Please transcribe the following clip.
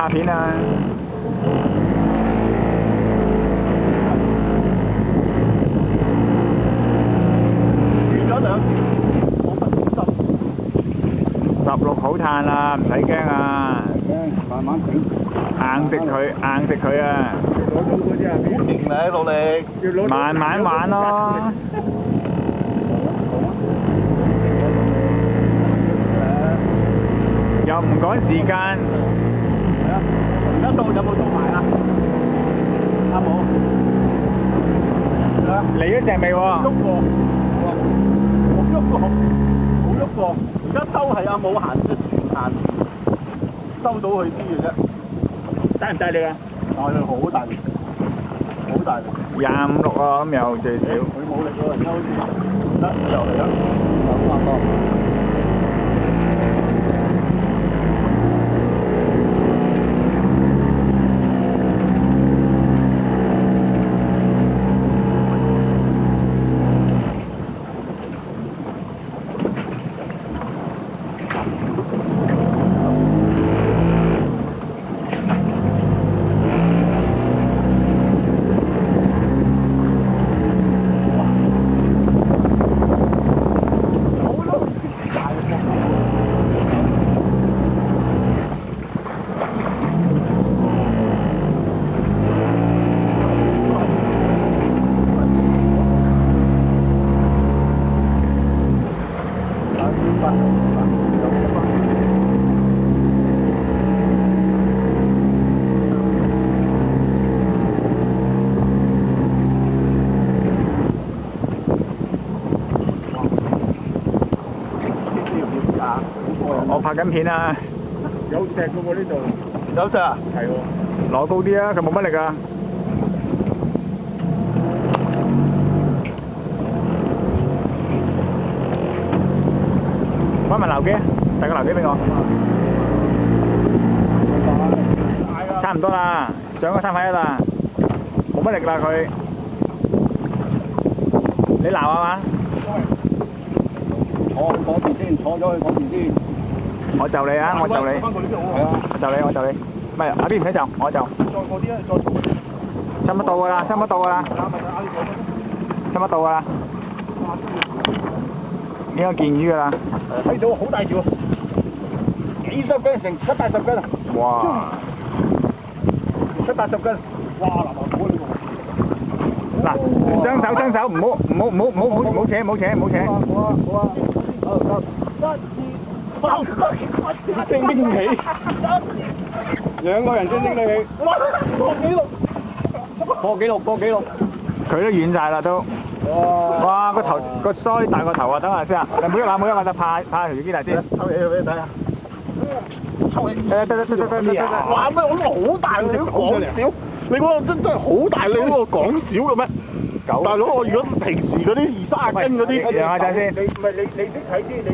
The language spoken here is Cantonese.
下片啊！預咗兩條，我不小心。16好炭啦，唔使驚啊！慢慢整。硬食佢，硬食佢啊！攞到嗰啲下邊。勁咧，努力。慢慢玩咯。又唔趕時間。係啊，而家到有冇到埋啊？阿冇。嚟咗隻未喎？喐過，冇喐過，冇喐過。而家收係阿冇行即全行，收到佢啲嘅啫。大唔大力啊？但係好大力，好大力。25、6啊，咁又最少。佢冇力喎，而家好似得又嚟啦，又差唔多。我拍緊片啊！有石嘅喎呢度。有石啊？係喎。攞高啲啊！佢冇乜力啊！揾埋樓機，遞個樓機俾我。差唔多啦，上個3塊1啦，冇乜力啦佢。你鬧啊嘛？坐去嗰邊先，坐咗去嗰邊先。我就你啊！我就你。係啊！我就你，我就你。唔係，阿邊唔使就，我就。再過啲啊！再過啲。差唔多到㗎啦，差唔多到㗎啦。差唔多到㗎啦。應該見魚㗎啦。睇到好大條，幾十斤，成70、80斤啊！哇！70、80斤，哇！嗱，雙手，唔好扯，好啊！升拎起，兩個人先拎起，哇！破紀錄，佢都軟晒啦都。哇！個頭個腮大個頭啊！等下先啊，你唔好喐，就拍條肩嚟先。抽起佢俾你睇下。抽起。得。哇！咩？我好大，你都講少。你嗰個真係好大，你嗰個講少嘅咩？大佬，我如果平時嗰啲20、30斤嗰啲，讓下陣先。你識睇啲你。